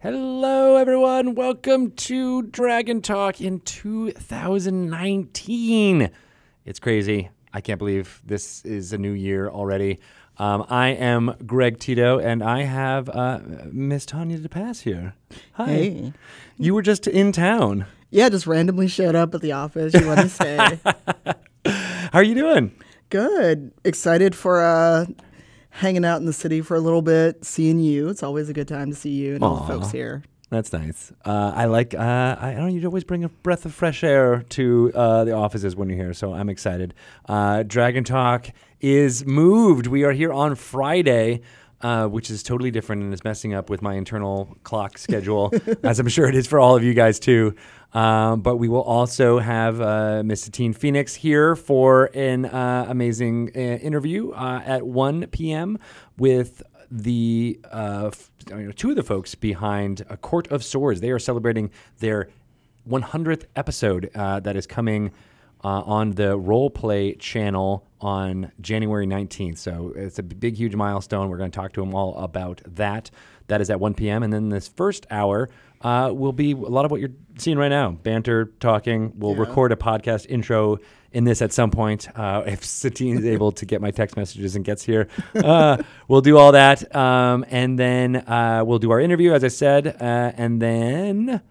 Hello, everyone. Welcome to Dragon Talk in 2019. It's crazy. I can't believe this is a new year already. I am Greg Tito, and I have Miss Tanya DePass here. Hi. Hey. You were just in town. Yeah, just randomly showed up at the office. You want to stay? How are you doing? Good. Excited for hanging out in the city for a little bit, seeing you. It's always a good time to see you and all the folks here. That's nice. I don't know, you always bring a breath of fresh air to the offices when you're here, so I'm excited. Dragon Talk is moved. We are here on Friday, which is totally different and is messing up with my internal clock schedule, as I'm sure it is for all of you guys too. But we will also have Miss Satine Phoenix here for an amazing interview at 1 p.m. with the two of the folks behind A Court of Swords. They are celebrating their 100th episode that is coming on the Role Play channel on January 19th. So it's a big, huge milestone. We're going to talk to them all about that. That is at 1 p.m. And then this first hour will be a lot of what you're seeing right now. Banter, talking. We'll record a podcast intro in this at some point. If Satine is able to get my text messages and gets here, we'll do all that. And then we'll do our interview, as I said. And then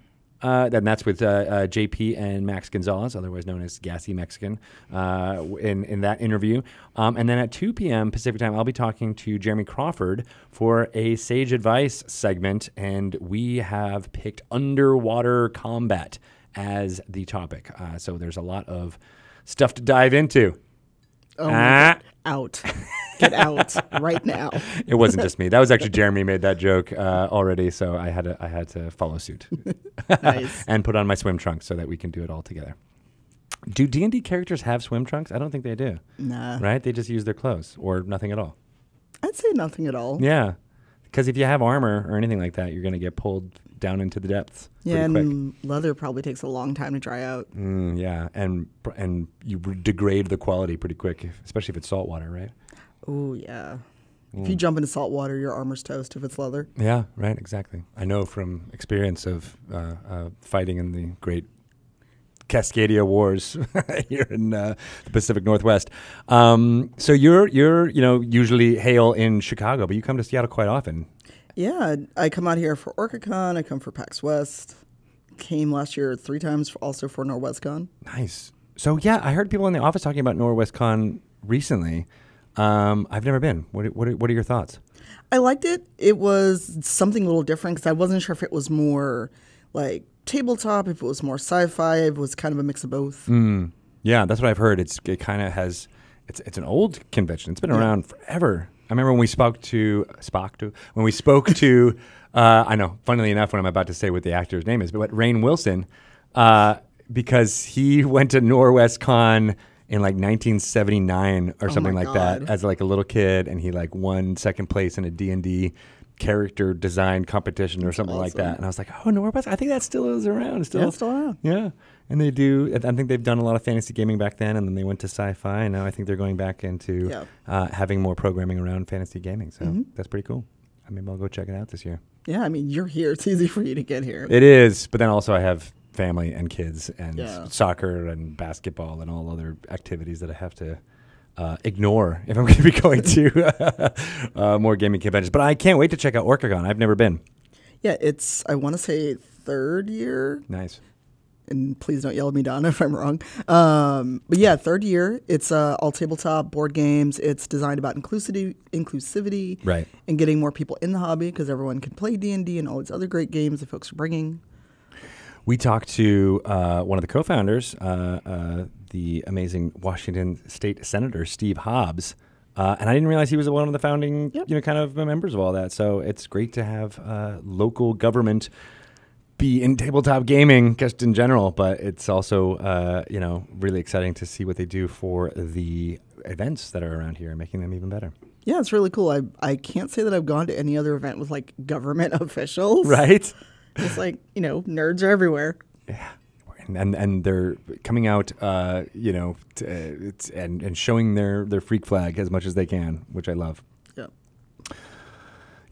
that's with JP and Max Gonzalez, otherwise known as Gassy Mexican, in that interview. And then at 2 p.m. Pacific time, I'll be talking to Jeremy Crawford for a Sage Advice segment. And we have picked underwater combat as the topic. So there's a lot of stuff to dive into. Oh, out. Get out right now. It wasn't just me. That was actually Jeremy made that joke already, so I had to follow suit. Nice. And put on my swim trunks so that we can do it all together. Do D&D characters have swim trunks? I don't think they do. Nah. Right? They just use their clothes or nothing at all. I'd say nothing at all. Yeah. Because if you have armor or anything like that, you're going to get pulled down into the depths. Yeah, and quick. leather probably takes a long time to dry out. Yeah, and you degrade the quality pretty quick, especially if it's salt water, right? Oh, yeah. If you jump into salt water, your armor's toast if it's leather. Yeah, right, exactly. I know from experience of fighting in the great Cascadia Wars here in the Pacific Northwest. So you're usually hail in Chicago, but you come to Seattle quite often. Yeah, I come out here for OrcaCon. I come for PAX West. Came last year 3 times also for NorwestCon. Nice. So yeah, I heard people in the office talking about NorwestCon recently. I've never been. What are your thoughts? I liked it. It was something a little different because I wasn't sure if it was more like tabletop, if it was more sci-fi. It was kind of a mix of both. Yeah, that's what I've heard. It's an old convention. It's been around forever. I remember when we spoke to I know, funnily enough, when I'm about to say what the actor's name is, but Rainn Wilson, because he went to NorwestCon in like 1979 or something like that as like a little kid, and he like won second place in a D&D character design competition or something like that. And I was like, oh, Norwest, I think that still is around. It's still around. Yeah. And they do. I think they've done a lot of fantasy gaming back then, and then they went to sci-fi, and now I think they're going back into having more programming around fantasy gaming. So that's pretty cool. Maybe I'll go check it out this year. Yeah, I mean, you're here. It's easy for you to get here. It is, but then also I have family and kids and soccer and basketball and all other activities that I have to ignore if I'm going to be going to more gaming conventions. But I can't wait to check out OrcaCon. I've never been. Yeah, it's, I want to say 3rd year. Nice. And please don't yell at me, Donna, if I'm wrong. But yeah, 3rd year. It's all tabletop board games. It's designed about inclusivity, right, and getting more people in the hobby because everyone can play D&D and all these other great games that folks are bringing. We talked to one of the co-founders, the amazing Washington State Senator Steve Hobbs, and I didn't realize he was one of the founding, kind of members of all that. So it's great to have local government be in tabletop gaming just in general, but it's also really exciting to see what they do for the events that are around here and making them even better. Yeah, it's really cool. I can't say that I've gone to any other event with like government officials. Right. It's like, nerds are everywhere. Yeah. And they're coming out, and showing their freak flag as much as they can, which I love. Yeah.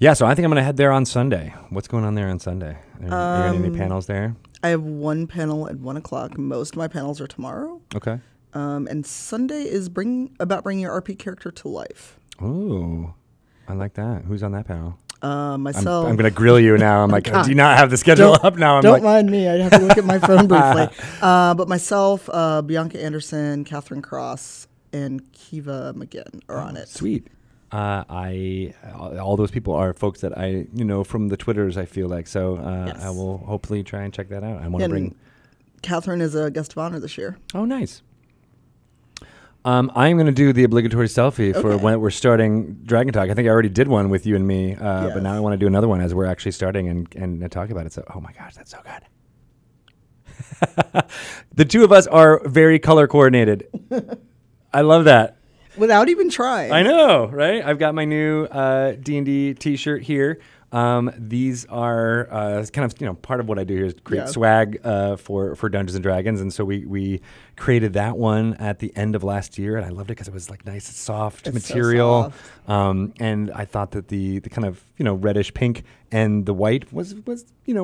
Yeah, so I think I'm going to head there on Sunday. What's going on there on Sunday? Are there any panels there? I have one panel at 1 o'clock. Most of my panels are tomorrow. Okay. And Sunday is about bringing your RP character to life. Ooh, I like that. Who's on that panel? Myself. I'm going to grill you now. I'm like, do you not have the schedule up now? Don't mind me. I have to look at my phone briefly. But myself, Bianca Anderson, Catherine Cross, and Kiva McGinn are on it. Sweet. All those people are folks that I from the Twitters. I feel like Yes. I will hopefully try and check that out. I want to bring. Catherine is a guest of honor this year. Oh, nice. I'm going to do the obligatory selfie for when we're starting Dragon Talk. I think I already did one with you and me, but now I want to do another one as we're actually starting and talk about it. So, oh my gosh, that's so good. The two of us are very color coordinated. I love that. Without even trying. I know, right? I've got my new D&D T-shirt here. These are kind of part of what I do here is create swag for Dungeons and Dragons, and so we created that one at the end of last year, and I loved it because it was like nice, soft material, so soft. And I thought that the kind of reddish pink and the white was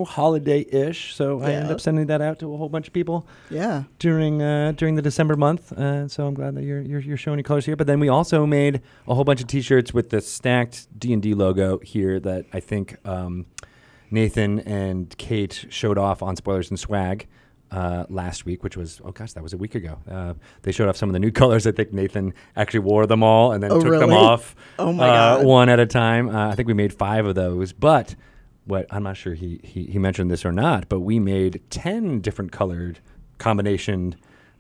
holiday-ish, so I ended up sending that out to a whole bunch of people. Yeah. During the December month, so I'm glad that you're showing your colors here. But then we also made a whole bunch of T-shirts with the stacked D&D logo here that I think Nathan and Kate showed off on Spoilers and Swag last week, which was that was a week ago. They showed off some of the new colors. I think Nathan actually wore them all and then took them off. Oh my God. One at a time. I think we made 5 of those, but. What I'm not sure he mentioned this or not, but we made 10 different colored combination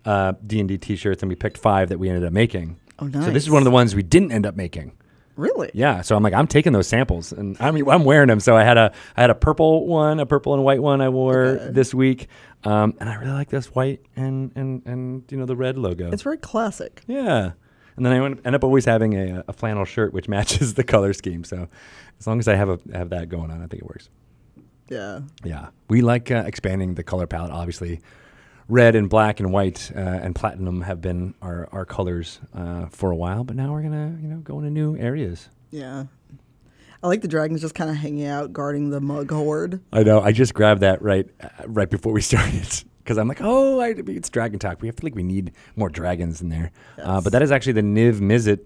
D&D T-shirts, and we picked 5 that we ended up making. Oh, nice. So this is one of the ones we didn't end up making. Really? Yeah. So I'm taking those samples, and I'm wearing them. So I had a purple one, a purple and white one I wore this week, and I really like this white and the red logo. It's very classic. Yeah. And then I end up always having a flannel shirt which matches the color scheme. So as long as I have that going on, I think it works. Yeah. Yeah. We like expanding the color palette. Obviously, red and black and white and platinum have been our colors for a while, but now we're gonna go into new areas. Yeah. I like the dragons just kind of hanging out, guarding the mug hoard. I know. I just grabbed that right before we started. Because I'm like, it's Dragon Talk. We we need more dragons in there. Yes. But that is actually the Niv Mizzet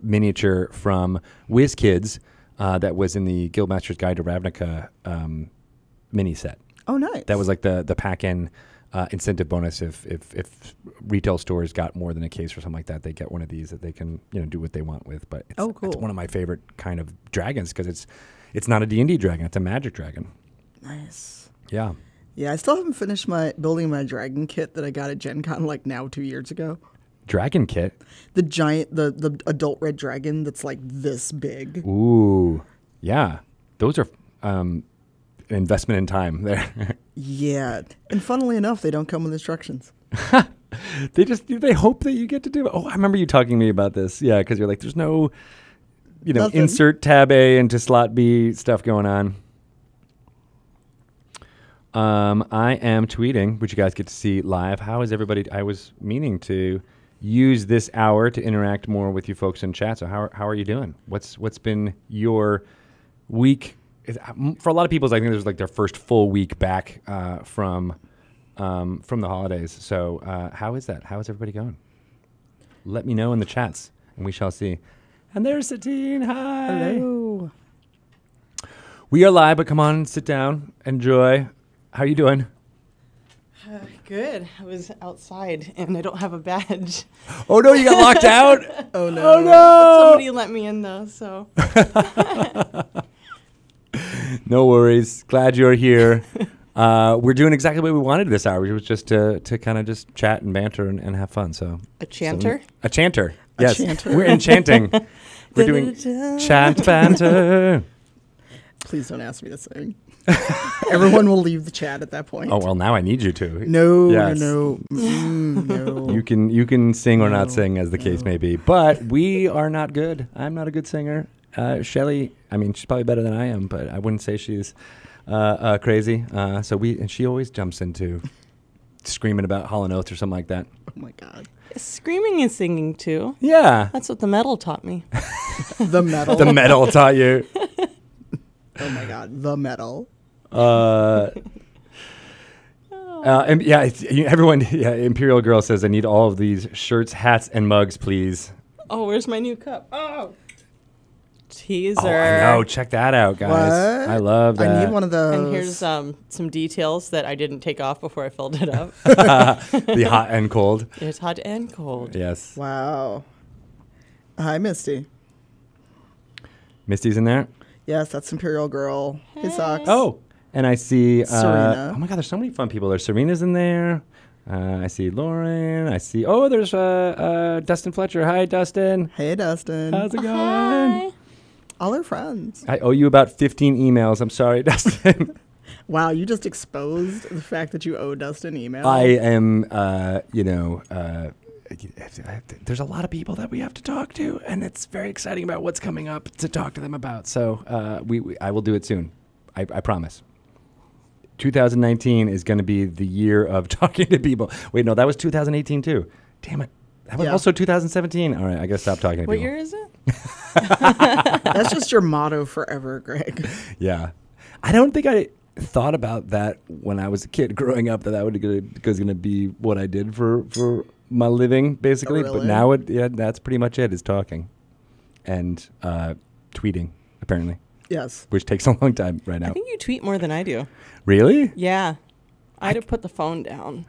miniature from WizKids that was in the Guildmaster's Guide to Ravnica mini set. Oh, nice. That was like the pack-in incentive bonus. If retail stores got more than a case or something like that, they get one of these that they can do what they want with. But cool. It's one of my favorite kind of dragons because it's not a D&D dragon. It's a magic dragon. Nice. Yeah. Yeah, I still haven't finished building my dragon kit that I got at Gen Con 2 years ago. Dragon kit? The giant, the adult red dragon that's like this big. Ooh, yeah. Those are an investment in time there. Yeah, and funnily enough, they don't come with instructions. They hope that you get to do it. Oh, I remember you talking to me about this. Yeah, because you're like, there's no, Nothing. insert tab A into slot B stuff going on. I am tweeting, which you guys get to see live. How is everybody? I was meaning to use this hour to interact more with you folks in chat. So how are you doing? What's been your week? For a lot of people, I think there's like their first full week back from the holidays. So how is that? How is everybody going? Let me know in the chats, and we shall see. And there's Satine. Hi. Hello. We are live, but come on, sit down, enjoy. How are you doing? Good. I was outside and I don't have a badge. Oh no, you got locked out? Oh no. Oh no. Somebody let me in though, so. No worries. Glad you're here. We're doing exactly what we wanted this hour, which was just to kind of just chat and banter and have fun. So A chanter? A chanter. Yes. chanter. We're enchanting. We're doing chant banter. Please don't ask me to sing. Everyone will leave the chat at that point. Oh well, now I need you to. No, Yes. no. You can sing or not sing, as the case may be. But we are not good. I'm not a good singer. Shelly, I mean, she's probably better than I am, but I wouldn't say she's crazy. And she always jumps into screaming about Hall & Oates or something like that. Oh my God. Screaming and singing too. Yeah. That's what the metal taught me. The metal. The metal taught you. Oh my God. The metal. And yeah, everyone. Yeah, Imperial Girl says, "I need all of these shirts, hats, and mugs, please." Oh, where's my new cup? Oh, teaser. Oh, I know. Check that out, guys. What? I love that. I need one of those. And here's some details that I didn't take off before I filled it up. The hot and cold. It's hot and cold. Yes. Wow. Hi, Misty. Misty's in there. Yes, that's Imperial Girl. Hey, Socks. Oh, and I see Serena. Oh my God, there's so many fun people. There's Serena's in there. I see Lauren. I see. Oh, there's Dustin Fletcher. Hi, Dustin. Hey, Dustin. How's it going? Hi. All our friends. I owe you about 15 emails. I'm sorry, Dustin. Wow, you just exposed the fact that you owe Dustin email. I am, there's a lot of people that we have to talk to, and it's very exciting about what's coming up to talk to them about. So I will do it soon. I promise. 2019 is going to be the year of talking to people. Wait, no, that was 2018 too. Damn it. That was also 2017. All right, I got to stop talking to people. What year is it? That's just your motto forever, Greg. Yeah. I don't think I thought about that when I was a kid growing up, that was going to be what I did for my living, basically. Oh, really? But now that's pretty much it, is talking and tweeting, apparently. Yes. Which takes a long time right now. I think you tweet more than I do. Really? Yeah. I had to put the phone down.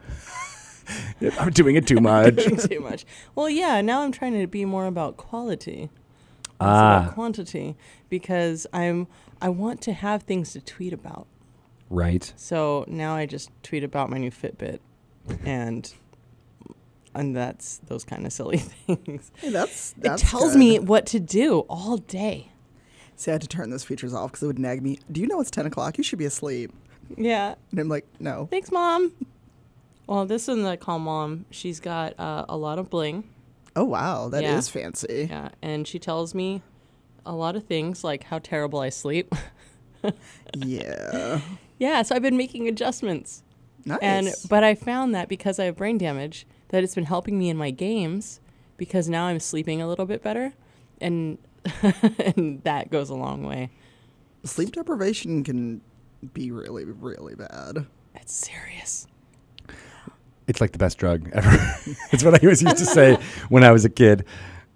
I'm doing it too much. Doing too much. Well, yeah, now I'm trying to be more about quality. About quantity, because I want to have things to tweet about. Right. So now I just tweet about my new Fitbit, and that's those kind of silly things. Hey, that's it tells good. me what to do all day. See, I had to turn those features off because it would nag me. Do you know it's 10 o'clock? You should be asleep. Yeah. And I'm like, no. Thanks, Mom. Well, this one that I call Mom, she's got a lot of bling. Oh, wow. That is fancy. Yeah, and she tells me a lot of things, like how terrible I sleep. Yeah. Yeah, so I've been making adjustments. Nice. But I found that because I have brain damage, that it's been helping me in my games, because now I'm sleeping a little bit better, and and that goes a long way. Sleep deprivation can be really, really bad. It's serious. It's like the best drug ever. It's what I always used to say when I was a kid.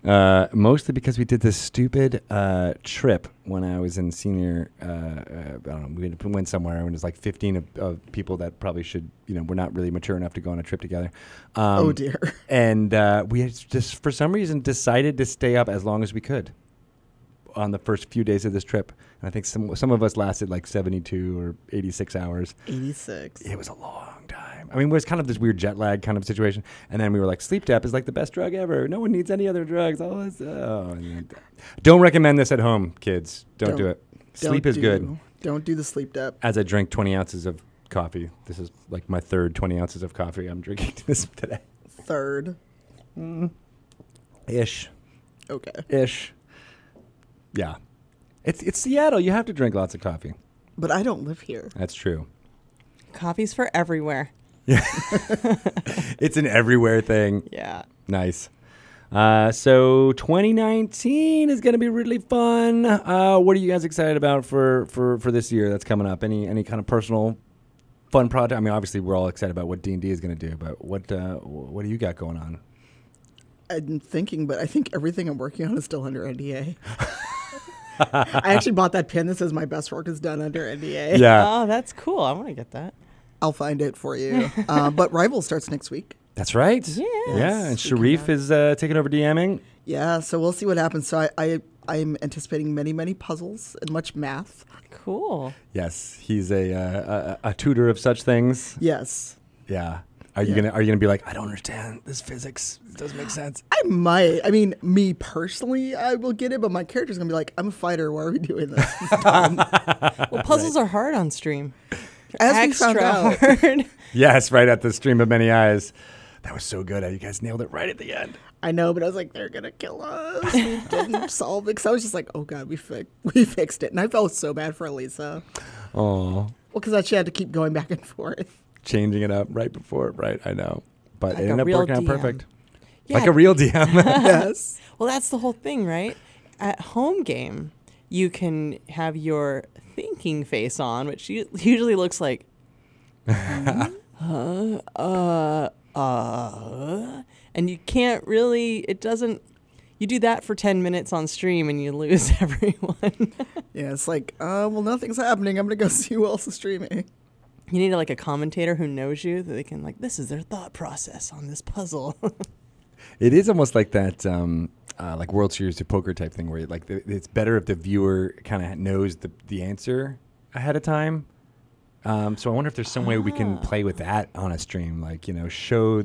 Mostly because we did this stupid trip when I was in senior. I don't know. We went somewhere and it was like 15 of people that probably should, we're not really mature enough to go on a trip together. Oh dear. And we had just for some reason decided to stay up as long as we could on the first few days of this trip. And I think some of us lasted like 72 or 86 hours. 86. It was a long time. I mean, it was kind of this weird jet lag kind of situation. And then we were like, sleep dep is like the best drug ever. No one needs any other drugs. Don't recommend this at home, kids. Don't do it. Sleep is good. Don't do the sleep dep. As I drink 20 ounces of coffee. This is like my third 20 ounces of coffee I'm drinking this today. Third. Ish. Okay. Ish. Yeah. It's Seattle. You have to drink lots of coffee. But I don't live here. That's true. Coffee's for everywhere. Yeah. It's an everywhere thing. Yeah. Nice. So 2019 is going to be really fun. What are you guys excited about for this year that's coming up? Any kind of personal fun project? I mean, obviously we're all excited about what D&D is going to do, but what do you got going on? I'm thinking, but I think everything I'm working on is still under NDA. I actually bought that pin that says my best work is done under NDA. Yeah. Oh, that's cool. I want to get that. I'll find it for you. But Rival starts next week. That's right. Yeah. Yeah, and Sharif is taking over DMing. Yeah, so we'll see what happens. So I'm anticipating many, many puzzles and much math. Cool. Yes, he's a tutor of such things. Yes. Yeah. Are you gonna be like, I don't understand this physics? It doesn't make sense. I might. I mean, me personally, I will get it, but my character's going to be like, I'm a fighter. Why are we doing this? Well, puzzles are hard on stream. As we Extra found out. hard. Yes, right at the stream of many eyes. That was so good. You guys nailed it right at the end. I know, but I was like, they're going to kill us. We didn't solve it. Because I was just like, oh, God, we fixed it. And I felt so bad for Elisa. Oh. Well, because she had to keep going back and forth. changing it up right before, right? I know. But Like it a ended up real working out DM. perfect. Yeah. Like a real DM. Yes. Well, that's the whole thing, right? At home game, you can have your thinking face on, which usually looks like, and you can't really, it doesn't, you do that for 10 minutes on stream and you lose everyone. Yeah, it's like, well, nothing's happening. I'm going to go see who else is streaming. You need like a commentator who knows you, that they can like, this is their thought process on this puzzle. It is almost like that, like World Series of Poker type thing, where like it's better if the viewer kind of knows the answer ahead of time. So I wonder if there's some way we can play with that on a stream, like, show,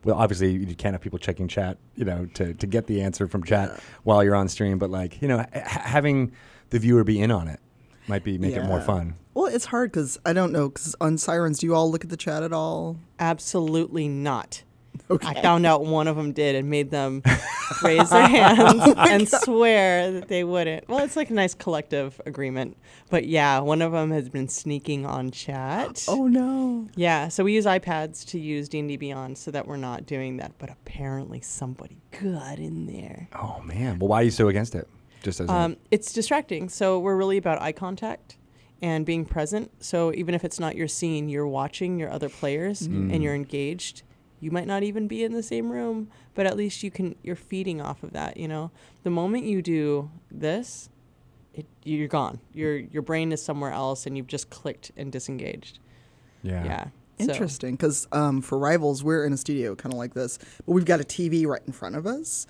well, obviously you can't have people checking chat, to get the answer from chat while you're on stream, but like, having the viewer be in on it might make it more fun. Well, it's hard because I don't know, because on Sirens, do you all look at the chat at all? Absolutely not. Okay. I found out one of them did and made them raise their hands and swear that they wouldn't. Well, it's like a nice collective agreement. But yeah, one of them has been sneaking on chat. Oh, no. Yeah, so we use iPads to use D&D Beyond so that we're not doing that. But apparently somebody got in there. Oh, man. Well, why are you so against it? Just as It's distracting. So we're really about eye contact and being present. So even if it's not your scene, you're watching your other players and you're engaged. You might not even be in the same room, but at least you're feeding off of that, The moment you do this, you're gone. Your brain is somewhere else and you've just clicked and disengaged. Yeah. So- Interesting, because for Rivals, we're in a studio kind of like this, but we've got a TV right in front of us.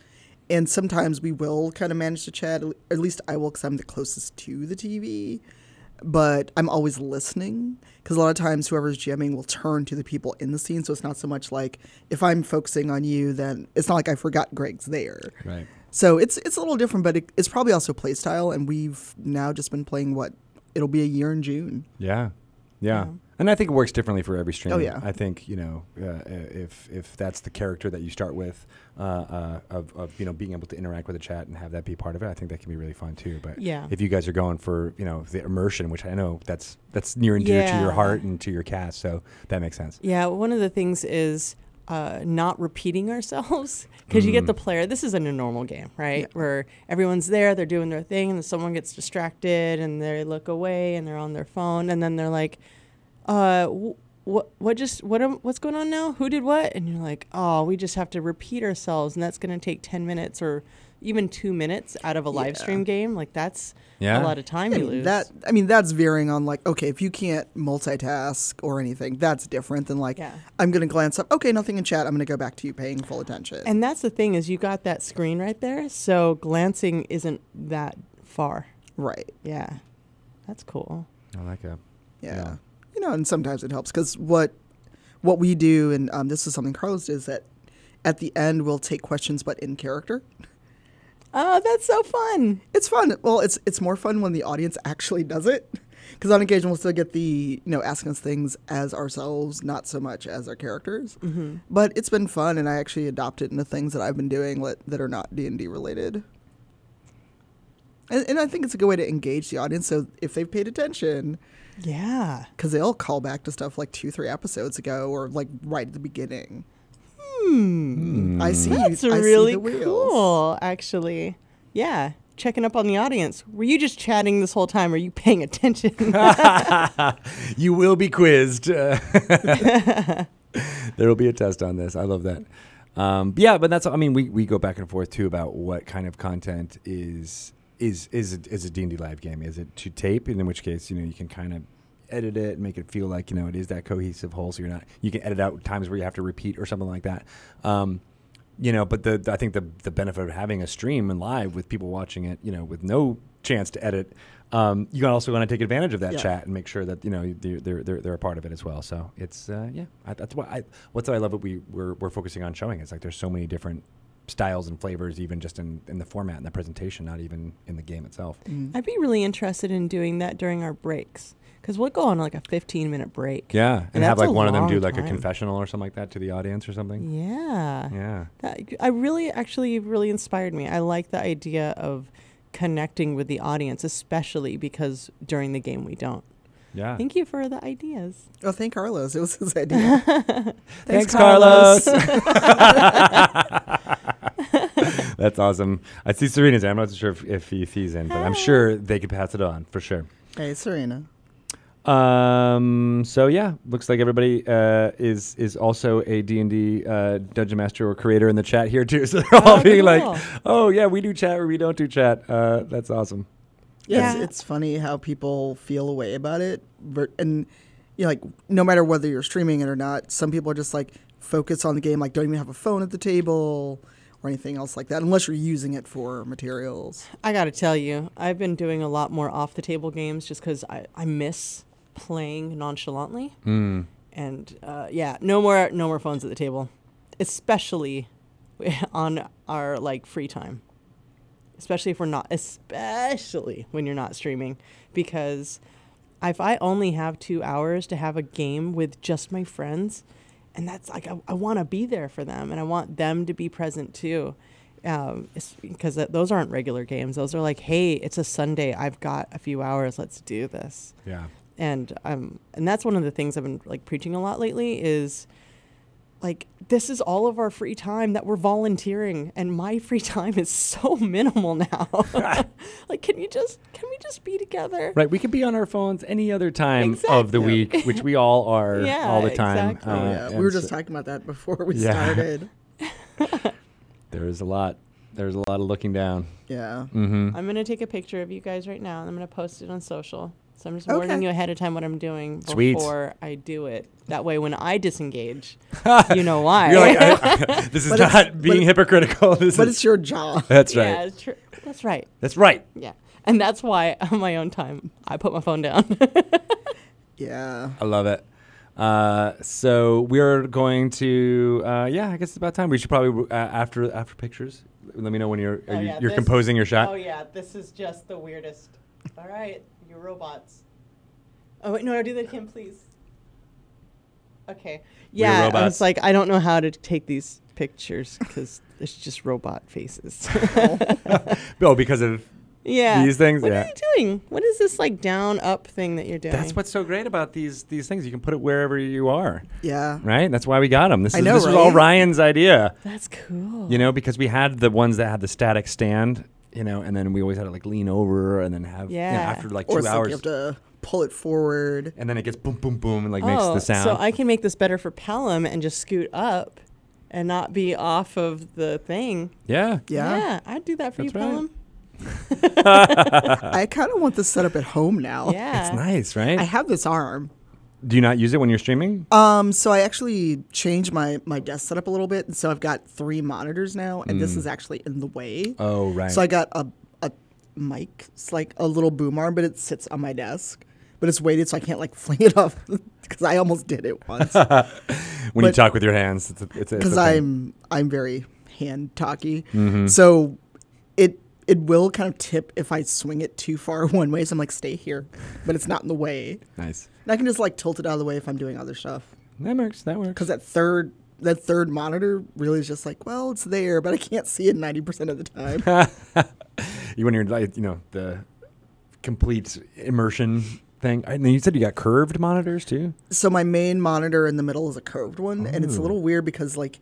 And sometimes we will kind of manage to chat, or at least I will, because I'm the closest to the TV. But I'm always listening, because a lot of times whoever's GMing will turn to the people in the scene. So it's not so much like if I'm focusing on you, then it's not like I forgot Greg's there. Right. So it's a little different, but it's probably also play style. And we've now just been playing it'll be a year in June. Yeah. And I think it works differently for every stream. Oh, yeah. I think, if that's the character that you start with, of being able to interact with the chat and have that be part of it, I think that can be really fun too. But Yeah. if you guys are going for, the immersion, which I know that's near and dear to your heart and to your cast, so that makes sense. Yeah, one of the things is not repeating ourselves, because you get the player. This isn't a normal game, right? Yeah. Where everyone's there, they're doing their thing, and then someone gets distracted, and they look away, and they're on their phone, and then they're like, what's going on now? Who did what? And you're like, oh, we just have to repeat ourselves, and that's going to take 10 minutes or even 2 minutes out of a live stream game. Like, that's a lot of time you lose. That's veering on, like, okay, if you can't multitask or anything, that's different than like, I'm going to glance up. Okay, nothing in chat. I'm going to go back to you paying full attention. And that's the thing, is you got that screen right there, so glancing isn't that far. Right. Yeah. That's cool. I like that. Yeah. And sometimes it helps, because what we do, and this is something Carlos does, that at the end we'll take questions but in character. Oh, that's so fun. It's fun. Well, it's more fun when the audience actually does it, because on occasion we'll still get the asking us things as ourselves, not so much as our characters. Mm-hmm. But it's been fun, and I actually adopt it into things that I've been doing that are not D&D related. And I think it's a good way to engage the audience, so if they've paid attention. Yeah. Because they'll call back to stuff like 2-3 episodes ago, or like right at the beginning. I see. That's really cool, actually. Yeah. Checking up on the audience. Were you just chatting this whole time? Or are you paying attention? You will be quizzed. There will be a test on this. I love that. But that's, we go back and forth too about what kind of content is a D&D live game. Is it to tape, in which case, you can kind of edit it and make it feel like, it is that cohesive whole, so you can edit out times where you have to repeat or something like that. But I think the benefit of having a stream and live with people watching it, with no chance to edit, you also want to take advantage of that chat and make sure that, they're a part of it as well. So it's, that's why I love what we're focusing on showing. It's like there's so many different styles and flavors, even just in the format and the presentation, not even in the game itself. I'd be really interested in doing that during our breaks, because we'll go on like a 15-minute break. Yeah, and have like one of them do like time. a confessional or something like that to the audience or something. Yeah. That really inspired me. I like the idea of connecting with the audience, especially because during the game we don't. Yeah. Thank you for the ideas. Oh, thank Carlos. It was his idea. Thanks, Carlos. That's awesome. I see Serena's there. I'm not sure if he's in, but I'm sure they could pass it on for sure. Hey, Serena. So yeah, looks like everybody is also a D&D dungeon master or creator in the chat here too. So they're all being cool. like, "Oh yeah, we do chat or we don't do chat." That's awesome. Yeah, it's funny how people feel a way about it, and like no matter whether you're streaming it or not, some people are just like focus on the game, like don't even have a phone at the table or anything else like that, unless you're using it for materials. I got to tell you, I've been doing a lot more off the table games just because I miss playing nonchalantly. And no more phones at the table, especially on our like free time. Especially when you're not streaming, because if I only have 2 hours to have a game with just my friends, and that's like I want to be there for them, and I want them to be present too, because those aren't regular games. Those are like, hey, it's a Sunday, I've got a few hours, let's do this. Yeah. And that's one of the things I've been like preaching a lot lately is like, this is all of our free time that we're volunteering, and my free time is so minimal now. Like, can we just be together? Right, we could be on our phones any other time of the week, which we all are all the time. Exactly. We were just talking about that before we started. There's a lot of looking down. Yeah. Mm-hmm. I'm gonna take a picture of you guys right now, and I'm gonna post it on social. So I'm just warning you ahead of time what I'm doing before I do it. That way, when I disengage, you know why. You're like, this is not being hypocritical. But it's your job. That's right. Yeah, it's true. That's right. That's right. Yeah. And that's why on my own time, I put my phone down. Yeah. I love it. So we're going to, I guess it's about time. We should probably, after pictures, let me know when you're composing your shot. Oh, yeah. This is just the weirdest. All right. You're robots. Oh, wait. No, do that again, please. Okay. Yeah. I was like, I don't know how to take these pictures because it's just robot faces. Oh, because of these things? What are you doing? What is this like down up thing that you're doing? That's what's so great about these things. You can put it wherever you are. Yeah. Right? That's why we got them. This right? was all Ryan's idea. That's cool. You know, because we had the ones that had the static stand, you know, and then we always had to like lean over and then have, after like 2 hours. Like you have to pull it forward. And then it gets boom, boom, boom and like makes the sound. So I can make this better for Pelham and just scoot up and not be off of the thing. Yeah. Yeah. I'd do that for you, right. Pelham. I kind of want this set up at home now. Yeah. It's nice, right? I have this arm. Do you not use it when you're streaming? So I actually changed my desk setup a little bit, and so I've got 3 monitors now, and this is actually in the way. Oh, right. So I got a mic. It's like a little boom arm, but it sits on my desk. But it's weighted, so I can't like fling it off because I almost did it once. When you talk with your hands, it's because I'm very hand talky. Mm-hmm. So it will kind of tip if I swing it too far one way. So I'm like, stay here, but it's not in the way. Nice. And I can just like tilt it out of the way if I'm doing other stuff. That works. Because that third monitor really is just like, well, it's there, but I can't see it 90% of the time. When you're like, you know, the complete immersion thing. And then you said you got curved monitors too? So my main monitor in the middle is a curved one, and it's a little weird because like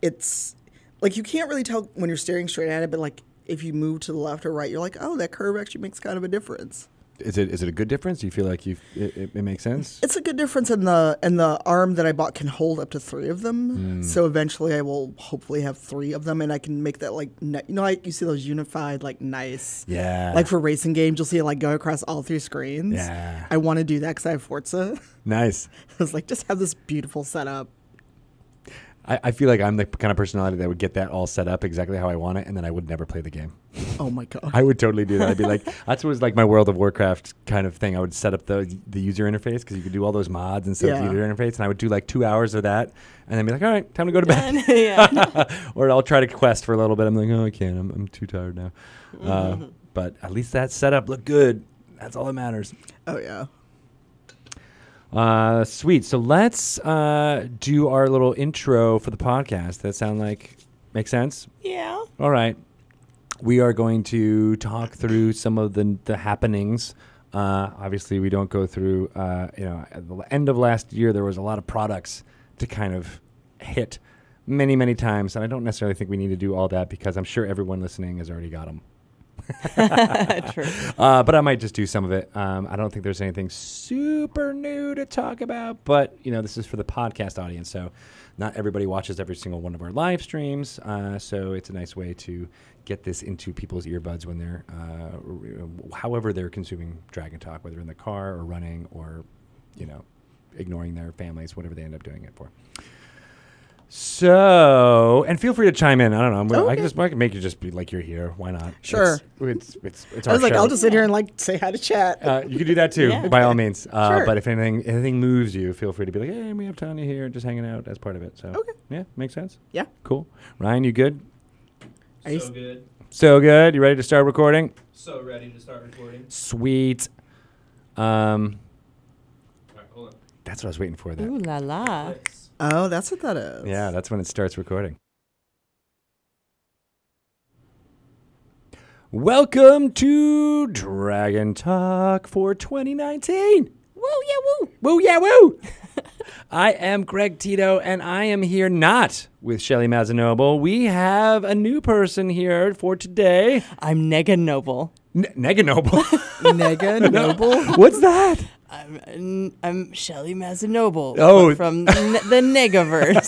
it's like you can't really tell when you're staring straight at it, but like if you move to the left or right, you're like, oh, that curve actually makes kind of a difference. Is it a good difference? Do you feel like it makes sense? It's a good difference, and the arm that I bought can hold up to 3 of them. So eventually, I will hopefully have 3 of them, and I can make that like like you see those unified like nice. Yeah. Like for racing games, you'll see it like go across all 3 screens. Yeah. I want to do that because I have Forza. Nice. I was like, just have this beautiful setup. I feel like I'm the kind of personality that would get that all set up exactly how I want it, and then I would never play the game. Oh my god! I would totally do that. I'd be like, that's what was like my World of Warcraft kind of thing. I would set up the user interface because you could do all those mods and set up the user interface, and I would do like 2 hours of that, and then be like, all right, time to go to bed. Or I'll try to quest for a little bit. I'm like, oh, I can't. I'm too tired now. But at least that setup looked good. That's all that matters. Oh yeah. Sweet. So let's do our little intro for the podcast. That sound like make sense? Yeah. All right. We are going to talk through some of the happenings Obviously, we don't go through, at the end of last year, there was a lot of products to kind of hit many, many times. And I don't necessarily think we need to do all that because I'm sure everyone listening has already got them. True. But I might just do some of it. I don't think there's anything super new to talk about, but this is for the podcast audience, so not everybody watches every single one of our live streams. So it's a nice way to get this into people's earbuds when they're, however they're consuming Dragon Talk, whether in the car or running or, ignoring their families, whatever they end up doing it for. So, and feel free to chime in. I don't know. I can make you just be like you're here. Why not? Sure. It's I was like, show. I'll just sit here and say hi to chat. You can do that too, by all means. Sure. But if anything moves you, feel free to be like, hey, we have Tanya here, just hanging out as part of it. So, okay. Yeah, makes sense. Yeah. Cool. Ryan, you good? So good. So good. You ready to start recording? So ready to start recording. Sweet. All right, hold on. That's what I was waiting for. That. Ooh la la. Clicks. Oh, that's what that is. Yeah, that's when it starts recording. Welcome to Dragon Talk for 2019. Woo yeah woo. Woo, yeah, woo. I am Greg Tito, and I am here not with Shelly Mazanoble. We have a new person here for today. I'm Nega Noble. Nega Noble. Nega Noble. What's that? I'm Shelly Mazanoble. Oh. From the Negaverse.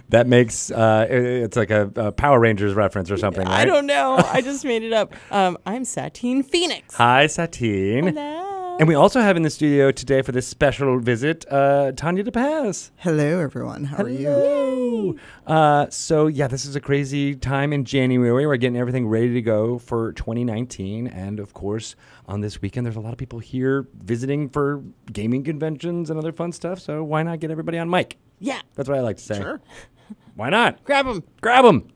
That makes it's like a Power Rangers reference or something, right? I don't know. I just made it up. I'm Satine Phoenix. Hi, Satine. Hello. And we also have in the studio today for this special visit, Tanya DePaz. Hello, everyone. How are you? Hello. So, this is a crazy time in January. We're getting everything ready to go for 2019. And, of course, on this weekend, there's a lot of people here visiting for gaming conventions and other fun stuff. So why not get everybody on mic? Yeah. That's what I like to say. Sure. Why not? Grab them. Grab them.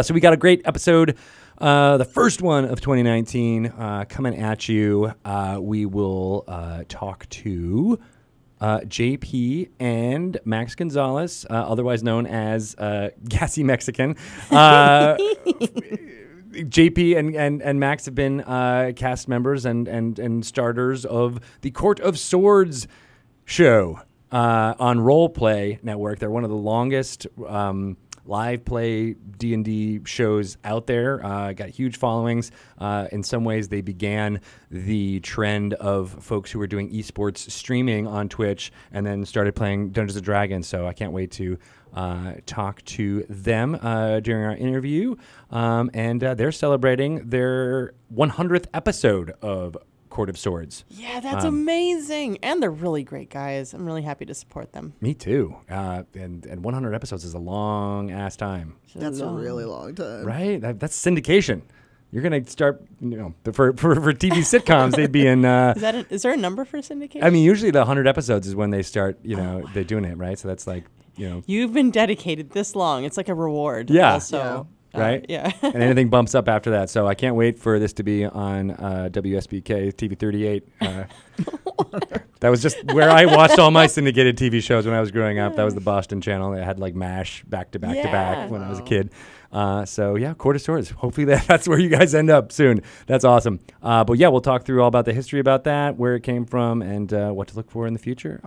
So we got a great episode. The first one of 2019 coming at you. We will talk to JP and Max Gonzalez, otherwise known as Gassy Mexican. JP and Max have been cast members and starters of the Court of Swords show on Roleplay Network. They're one of the longest live play D&D shows out there. Got huge followings. In some ways, they began the trend of folks who were doing esports streaming on Twitch and then started playing Dungeons & Dragons. So I can't wait to talk to them during our interview. And they're celebrating their 100th episode of Court of Swords. Yeah, that's amazing. And they're really great guys. I'm really happy to support them. Me too. And 100 episodes is a long ass time. That's a really long time. Right? That's syndication. You're going to start, for TV sitcoms, they'd be in... Is there a number for syndication? I mean, usually the 100 episodes is when they start, they're doing it, right? So that's like, You've been dedicated this long. It's like a reward. Yeah. Also. Right? Yeah. And anything bumps up after that. So I can't wait for this to be on WSBK TV 38. That was just where I watched all my syndicated TV shows when I was growing up. That was the Boston channel. They had like MASH back to back to back when I was a kid. Court of Swords. Hopefully that's where you guys end up soon. That's awesome. We'll talk through all about the history about that, where it came from, and what to look for in the future.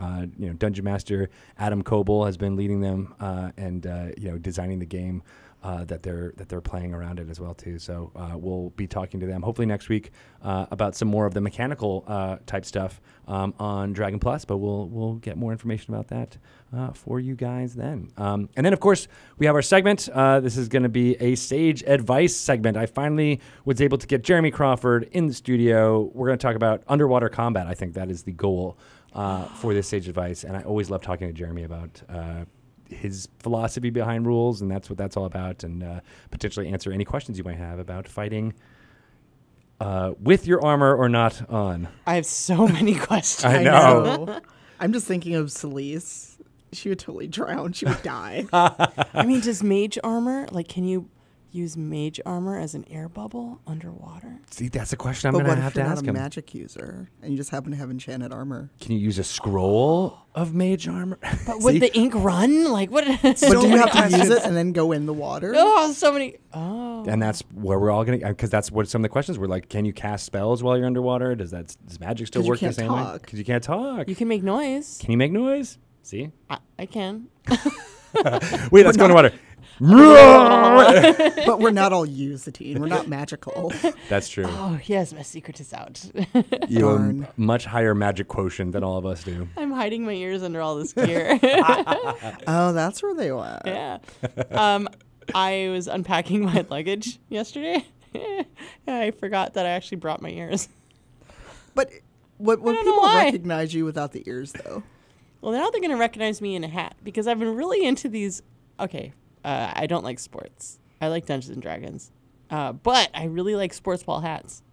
Dungeon Master Adam Coble has been leading them and designing the game that they're playing around it as well too. So we'll be talking to them hopefully next week about some more of the mechanical type stuff on Dragon Plus. But we'll get more information about that for you guys then. And then of course we have our segment. This is going to be a Sage Advice segment. I finally was able to get Jeremy Crawford in the studio. We're going to talk about underwater combat. I think that is the goal for this Sage Advice. And I always love talking to Jeremy about his philosophy behind rules, and that's what that's all about, and potentially answer any questions you might have about fighting with your armor or not on. I have so many questions. I know. I'm just thinking of Celise. She would totally drown. She would die. I mean, does mage armor, can you Use mage armor as an air bubble underwater? See, that's a question I'm But going what to if have to you're not ask a him. magic user and you just happen to have enchanted armor? Can you use a scroll of mage armor? But would the ink run? Like, what? But do you many have to use questions. it and then go in the water? Oh, so many. Oh. And that's where we're all going to, because that's what some of the questions were like. Can you cast spells while you're underwater? Does magic still 'Cause you work the can't same way? talk. Because you can't talk. You can make noise. Can you make noise? See? I can. Wait, let's go in the water. But we're not all Usatine. We're not magical. That's true. Oh, yes, my secret is out. You have Darn. a much higher magic quotient than all of us do. I'm hiding my ears under all this gear. Oh, that's where they went. Yeah. I was unpacking my luggage yesterday. I forgot that I actually brought my ears. But when don't know people why. recognize you without the ears, though, Well, now they're going to recognize me in a hat because I've been really into these. Okay, I don't like sports. I like Dungeons and Dragons. But I really like sports ball hats.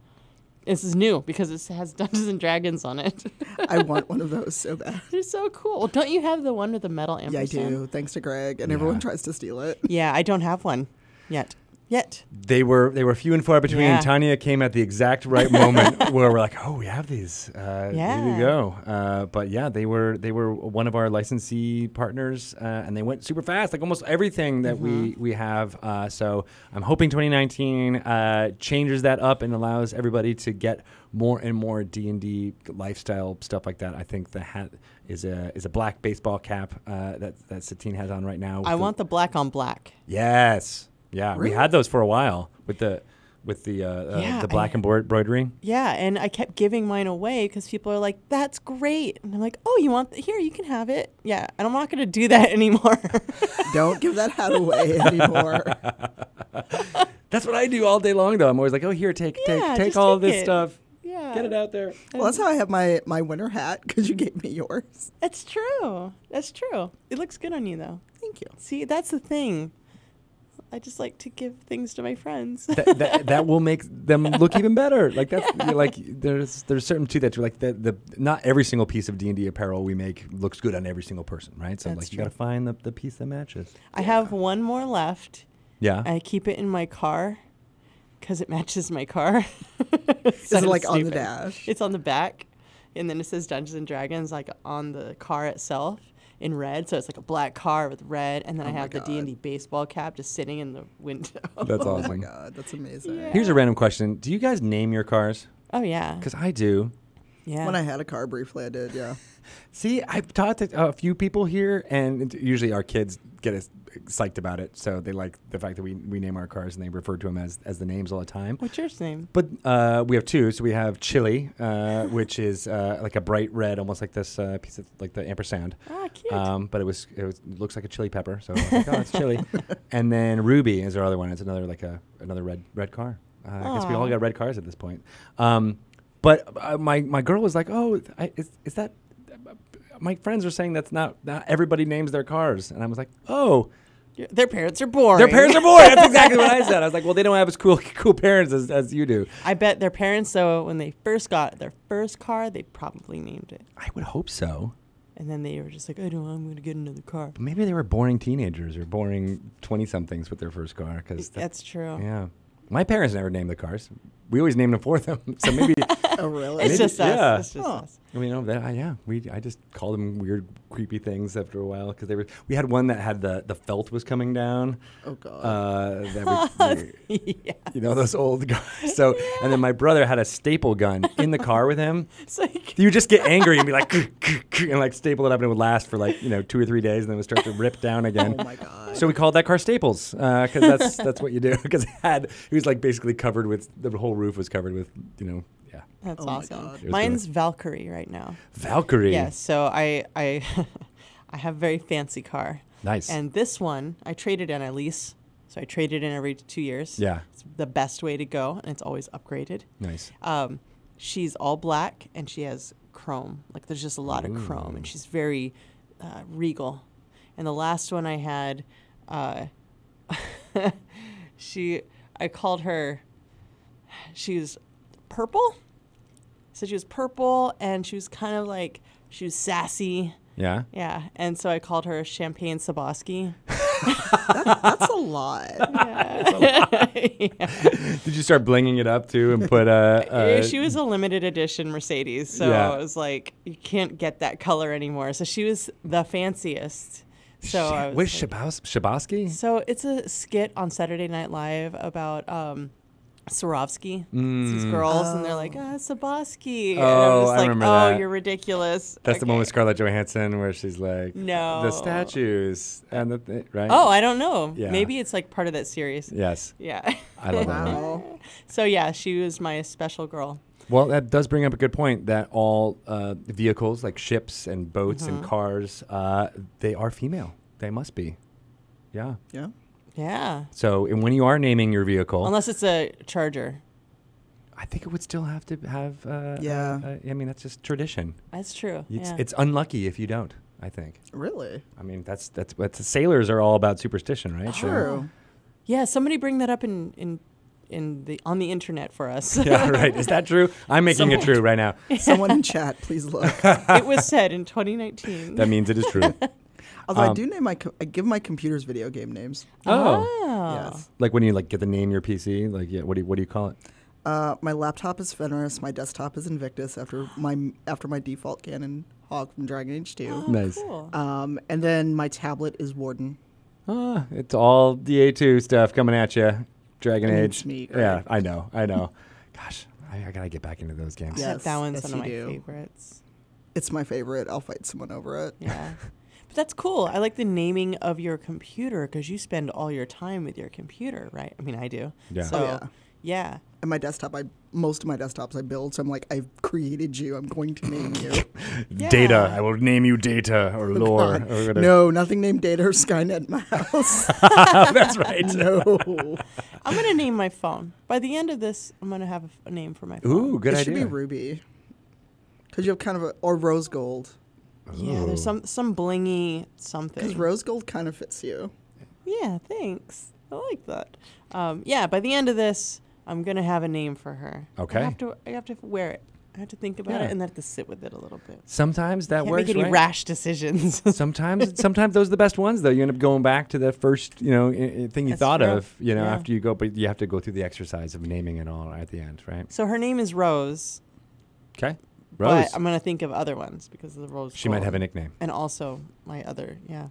This is new because it has Dungeons and Dragons on it. I want one of those so bad. They're so cool. Don't you have the one with the metal Yeah, I ampersand? do. Thanks to Greg, and everyone tries to steal it. Yeah, I don't have one yet. They were few and far between. Yeah. Tanya came at the exact right moment where we're like, oh, we have these. Here Yeah. you go. But yeah, they were one of our licensee partners, and they went super fast, like almost everything that we have. So I'm hoping 2019 changes that up and allows everybody to get more and more D&D lifestyle stuff like that. I think the hat is a black baseball cap that Satine has on right now. I want the black on black. Yes. Yeah, we Really? had those for a while with the Yeah, black embroidery. Yeah, and I kept giving mine away because people are like, "That's great," and I'm like, "Oh, you want here? You can have it." Yeah, and I'm not going to do that anymore. Don't give that hat away anymore. That's what I do all day long, though. I'm always like, "Oh, here, take just all of take this it. stuff, Yeah, get it out there." Well, that's how I have my winter hat, because you gave me yours. That's true. That's true. It looks good on you, though. Thank you. See, that's the thing. I just like to give things to my friends. that will make them look even better. Like that's like there's certain to that. Like the not every single piece of D&D apparel we make looks good on every single person, right? So That's like you true. got to find the piece that matches. I have one more left. Yeah. I keep it in my car because it matches my car. Is it like on the dash? It's on the back, and then it says Dungeons and Dragons like on the car itself in red. So it's like a black car with red, and then I Oh my have the God. D&D baseball cap just sitting in the window. That's Oh my awesome. God, that's amazing. Yeah. Here's a random question: do you guys name your cars? Oh yeah, Because I do. yeah. When I had a car briefly, I did, yeah. See, I've taught a few people here, and usually our kids get us psyched about it. So they like the fact that we name our cars and they refer to them as the names all the time. What's your name? But we have two. So we have Chili, which is like a bright red, almost like this piece of like the ampersand. Ah, cute. But it looks like a chili pepper. So I was like, oh, it's chili. And then Ruby is our other one. It's another another red car. I guess we all Aw. got red cars at this point. But my girl was like, oh, is that? My friends are saying that's not everybody names their cars, and I was like, oh, Their parents are boring. their parents are boring. That's exactly what I said. I was like, well, they don't have as cool parents as you do. I bet their parents, though, when they first got their first car, they probably named it. I would hope so. And then they were just like, I don't know, I'm going to get another car. But maybe they were boring teenagers or boring 20-somethings with their first car. That's true. Yeah. My parents never named the cars. We always named them for them. So maybe, Oh, really? It's Maybe- just us. yeah. It's just Huh. us. I mean, I just called them weird, creepy things after a while because we had one that had the felt was coming down. Oh, God. Yeah. You know, those old guys. So, and then my brother had a staple gun in the car with him. It's like, You would just get angry and be like, and like staple it up, and it would last for like 2 or 3 days, and then it would start to rip down again. Oh, my God. So we called that car Staples because that's what you do. Because it was like basically covered with the whole roof was covered with yeah. that's Oh my awesome. God. It was Mine's Valkyrie right now. Valkyrie. Yes. So I I have a very fancy car. Nice. And this one, I traded in. I lease. So I trade it in every 2 years. Yeah. It's the best way to go, and it's always upgraded. Nice. She's all black, and she has chrome. Like, there's just a lot of chrome, and she's very regal. And the last one I had, I called her, she was purple. So she was purple, and she was kind of like, she was sassy. Yeah. Yeah, and so I called her Champagne Saboski. That's a lot. Yeah. Did you start blinging it up too and put She was a limited edition Mercedes, so Yeah. it was like you can't get that color anymore. So she was the fanciest. So I was Where's like- Shabowski? So it's a skit on Saturday Night Live about Swarovski. It's these girls, and they're like, Swarovski. And Oh, I'm just I like, remember oh, that. you're ridiculous. That's the one Okay. with Scarlett Johansson where she's like, No. the statues and right? Oh, I don't know. Yeah. Maybe it's like part of that series. Yes, Yeah. I love that one. Wow. So yeah, she was my special girl. Well, that does bring up a good point that all vehicles like ships and boats and cars, they are female. They must be. Yeah. Yeah. Yeah. So and when you are naming your vehicle, Unless it's a Charger. I think it would still have to have. Yeah. I mean, that's just tradition. That's true. Yeah. It's unlucky if you don't. I think. Really? I mean, that's what sailors are all about superstition, right? So- True. Yeah, somebody bring that up on the internet for us. yeah, right. Is that true? I'm making it true right now. Someone in chat, please look. It was said in 2019. That means it is true. Although I do name I give my computers video game names. Oh, Yes. like when you like get to name your PC, like what do you call it? My laptop is Fenris. My desktop is Invictus after my default canon Hog from Dragon Age 2. Oh, Nice. Cool. And then my tablet is Warden. It's all DA2 stuff coming at you. Dragon I mean, Age. it's me, Yeah, right? I know. Gosh, I gotta get back into those games. Yeah. Yes, that one's yes, one of my you do. favorites. It's my favorite. I'll fight someone over it. Yeah. But that's cool. I like the naming of your computer because you spend all your time with your computer, right? I mean, I do. Yeah. So, Oh, yeah. yeah. And my desktop, most of my desktops I build, so I'm like, I've created you. I'm going to name you. Yeah. Data. I will name you Data or Lore. God. Or whatever. No, nothing named Data or Skynet in my house. That's right. No. I'm going to name my phone. By the end of this, I'm going to have a name for my phone. Ooh, good it idea. should be Ruby. Because you have kind of or rose gold. Yeah, there's some blingy something. Because rose gold kind of fits you. Yeah, thanks. I like that. Yeah, by the end of this, I'm gonna have a name for her. Okay. I have to wear it. I have to think about Yeah. it and then have to sit with it a little bit. Sometimes that Can't works. make any right? rash decisions. Sometimes those are the best ones, though. You end up going back to the first, thing you That's thought true. of, Yeah. after you go, but you have to go through the exercise of naming it all at the end, right? So her name is Rose, Okay. Rose. but I'm gonna think of other ones because of the Rose. She might gold. have a nickname. And also my other, yeah.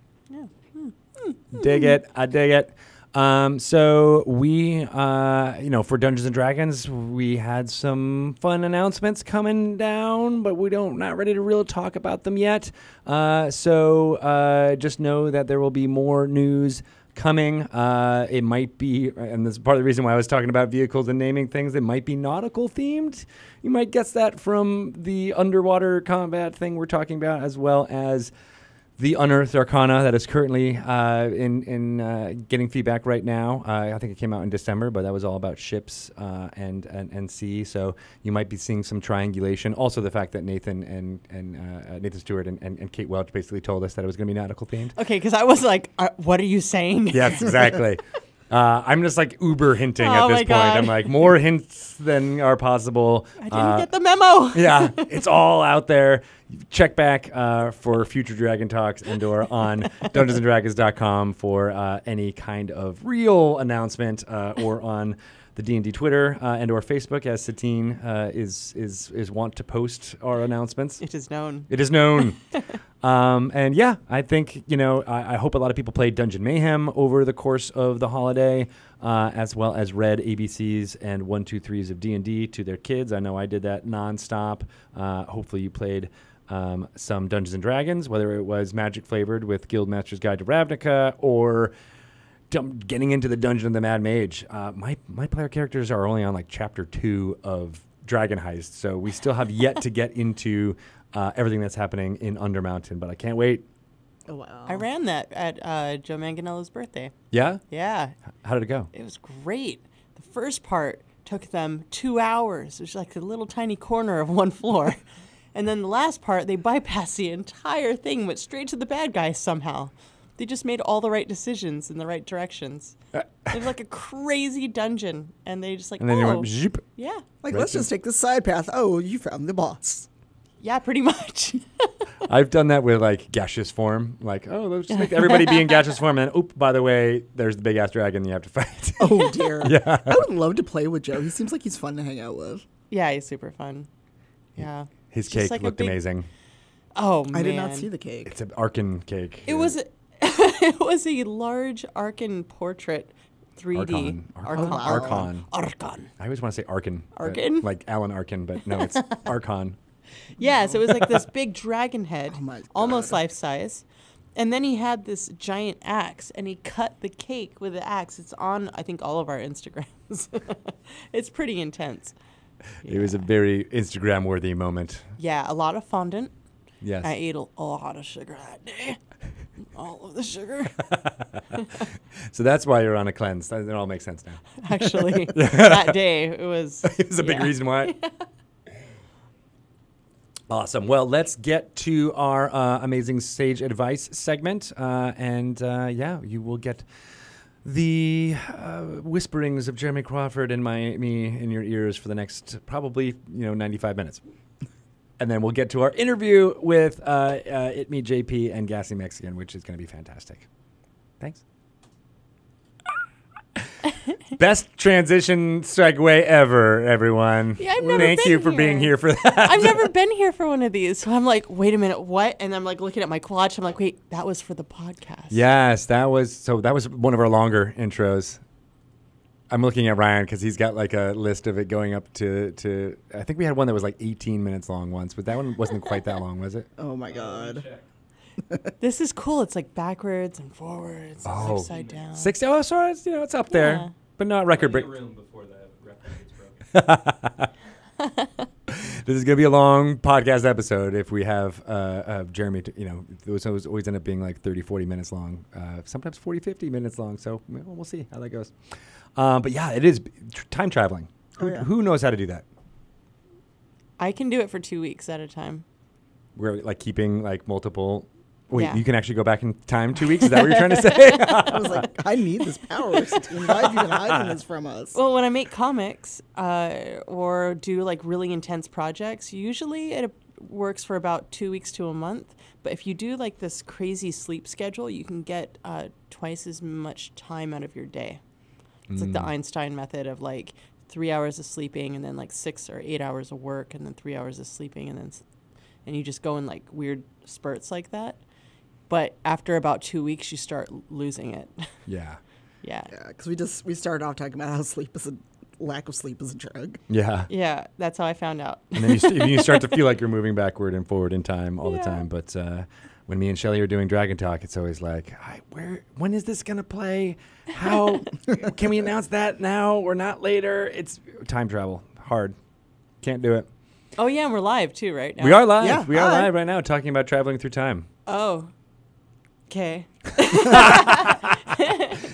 Dig it. I dig it. So we, for Dungeons and Dragons, we had some fun announcements coming down, but not ready to really talk about them yet. So just know that there will be more news coming. It might be, and this is part of the reason why I was talking about vehicles and naming things, it might be nautical themed. You might guess that from the underwater combat thing we're talking about, as well as the Unearthed Arcana that is currently in getting feedback right now. I think it came out in December, but that was all about ships and sea. So you might be seeing some triangulation. Also, the fact that Nathan Nathan Stewart and Kate Welch basically told us that it was going to be nautical themed. Okay, because I was like, what are you saying? Yes, exactly. I'm just like uber hinting Oh at this my point. God. I'm like more hints than are possible. I didn't get the memo. Yeah, it's all out there. Check back for future Dragon Talks and/or on DungeonsandDragons.com for any kind of real announcement, or on the D&D Twitter and/or Facebook, as Satine is wont to post our announcements. It is known. It is known. And yeah, I think, I hope a lot of people played Dungeon Mayhem over the course of the holiday, as well as read ABCs and 1-2-3s of D&D to their kids. I know I did that nonstop. Hopefully you played some Dungeons and Dragons, whether it was magic flavored with Guildmaster's Guide to Ravnica or getting into the Dungeon of the Mad Mage. My player characters are only on like chapter 2 of Dragon Heist, so we still have yet to get into everything that's happening in Undermountain, but I can't wait. Oh, wow. I ran that at Joe Manganiello's birthday. Yeah? Yeah, How did it go? it was great. The first part took them 2 hours. It was like a little tiny corner of one floor. And then the last part, they bypassed the entire thing, went straight to the bad guys somehow. They just made all the right decisions in the right directions. It was like a crazy dungeon, and they just like, And then you went, zip. yeah, Like, Right let's there. just take this side path. Oh, you found the boss. yeah, pretty much. I've done that with like gaseous form. Like, oh, let's just make everybody be in gaseous form. And then, oop, by the way, there's the big ass dragon you have to fight. Oh, dear. Yeah. I would love to play with Joe. He seems like he's fun to hang out with. Yeah, he's super fun. Yeah. His It's just cake like a looked big- amazing. Oh, man. I did not see the cake. It's an Arkan cake. It was it was a large Arkan portrait, 3D. Archon. wow. Archon. Arkan. I always want to say Arkan. but- Arkan? Like Alan Arkin, but no, it's Archon. Yes, it was like this big dragon head, Oh my almost God. life size. And then he had this giant axe, and he cut the cake with the axe. It's on, I think, all of our Instagrams. It's pretty intense. It was a very Instagram-worthy moment. Yeah, a lot of fondant. Yes. I ate a lot of sugar that day. All of the sugar. So that's why you're on a cleanse. It all makes sense now. Actually, that day, it was... It was a big reason why. Awesome. Well, let's get to our amazing sage advice segment. Yeah, you will get the whisperings of Jeremy Crawford and me in your ears for the next probably 95 minutes. And then we'll get to our interview with It Me JP and Gassy Mexican, which is going to be fantastic. Thanks. Best transition segue ever, everyone. Yeah, I've never Thank been you for being here. here for that. I've never been here for one of these. So I'm like, wait a minute, what? And I'm like looking at my watch. I'm like, wait, that was for the podcast. Yes, that was one of our longer intros. I'm looking at Ryan because he's got like a list of it going up to I think we had one that was like 18 minutes long once, but that one wasn't quite that long, was it? Oh, my God. Check. This is cool. It's like backwards and forwards, and Oh. upside down. 60. Oh, sorry, it's up there, Yeah. but not record break. Plenty of room before the record gets broken. This is gonna be a long podcast episode if we have Jeremy. Those always end up being like 30, 40 minutes long. Sometimes 40, 50 minutes long. So we'll see how that goes. But yeah, it is time traveling. Oh, yeah. Who knows how to do that? I can do it for 2 weeks at a time. We're like keeping like multiple. Wait, Yeah. you can actually go back in time 2 weeks? Is that what you're trying to say? I was like, I need this power. Why have you been hiding this from us? Well, when I make comics or do like really intense projects, usually it works for about 2 weeks to a month. But if you do like this crazy sleep schedule, you can get twice as much time out of your day. It's like the Einstein method of like 3 hours of sleeping and then like 6 or 8 hours of work and then 3 hours of sleeping and you just go in like weird spurts like that. But after about 2 weeks, you start losing it. Yeah. Yeah. Yeah, because we started off talking about how lack of sleep is a drug. Yeah. Yeah, that's how I found out. And then you start to feel like you're moving backward and forward in time all the Yeah. time. But when me and Shelly are doing Dragon Talk, it's always like, when is this going to play? How can we announce that now or not later? It's time travel. Hard. Can't do it. Oh, yeah, and we're live too, right now. We are live. Yeah, We are hi. live right now talking about traveling through time. Oh, okay.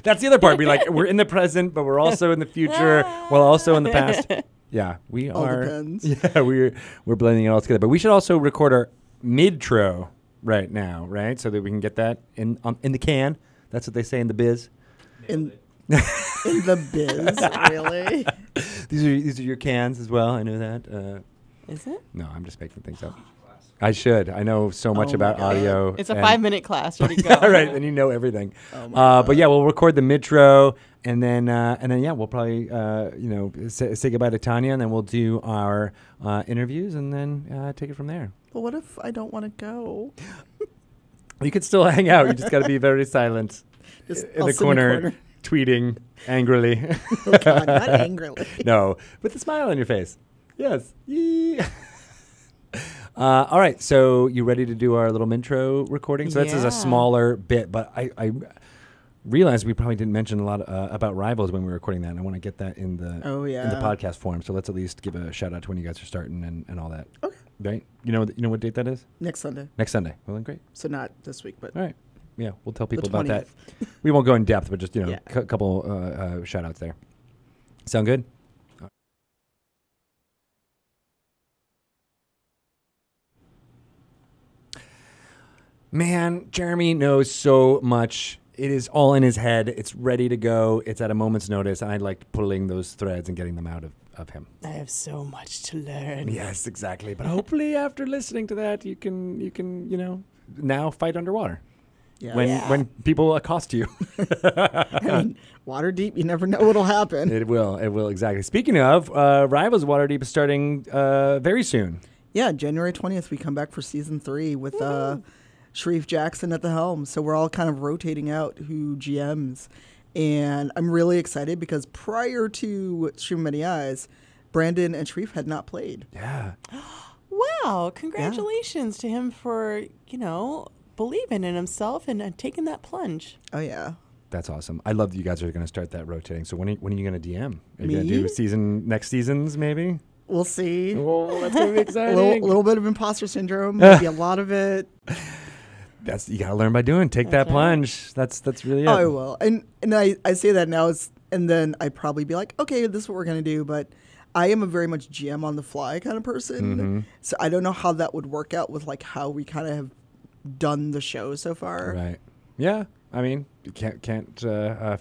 That's the other part. We're in the present, but we're also in the future while also in the past. Yeah, we All are. depends. Yeah, we're blending it all together. But we should also record our midtro right now, right? So that we can get that in the can. That's what they say in the biz. In the biz, really? These are your cans as well. I know that. Is it? No, I'm just making things up. I should. I know so much Oh my about God. audio. It's a and- 5-minute class. Ready to go. Yeah, right. And you know everything. Oh my But yeah, we'll record the midtro, and then yeah, we'll probably say goodbye to Tanya, and then we'll do our interviews, and then take it from there. Well, what if I don't want to go? You can still hang out. You just got to be very silent Just in I'll the sit corner, tweeting angrily. Oh, God, not angrily. No, with a smile on your face. Yes. Yee. All right, so you ready to do our little intro recording? So this is Yeah. a smaller bit, but I realized we probably didn't mention a lot about Rivals when we were recording that, and I want to get that in the Oh, yeah. in the podcast form. So let's at least give a shout out to when you guys are starting and all that. Okay. Right? You know what date that is? Next Sunday. Next Sunday. Well, then great. So not this week, but All right. Yeah, we'll tell the people about that. 20th. We won't go in depth, but just Yeah. couple shout outs there. Sound good? Man, Jeremy knows so much. It is all in his head. It's ready to go. It's at a moment's notice, and I like pulling those threads and getting them out of of him. I have so much to learn. Yes, exactly. But hopefully after listening to that, you can, now fight underwater. Yeah. When people accost you. I mean, Waterdeep, you never know what'll happen. It will, exactly. Speaking of, Rivals Waterdeep is starting very soon. Yeah, January 20th, we come back for season 3 with Sharif Jackson at the helm. So we're all kind of rotating out who GMs. And I'm really excited because prior to Stream of Many Eyes, Brandon and Sharif had not played. Yeah. Wow. Congratulations to him for, believing in himself and taking that plunge. Oh, yeah. That's awesome. I love that you guys are going to start that rotating. So when are you going to DM? Are you Me? going to do next seasons maybe? We'll see. Oh, that's going to be A exciting. little bit of imposter syndrome, maybe a lot of it. You got to learn by doing. Take that That's right. plunge. That's really it. Oh, I will. And I say that now, and then I'd probably be like, okay, this is what we're going to do. But I am a very much GM on the fly kind of person. Mm-hmm. So I don't know how that would work out with like how we kind of have done the show so far. Right. Yeah. I mean, you can't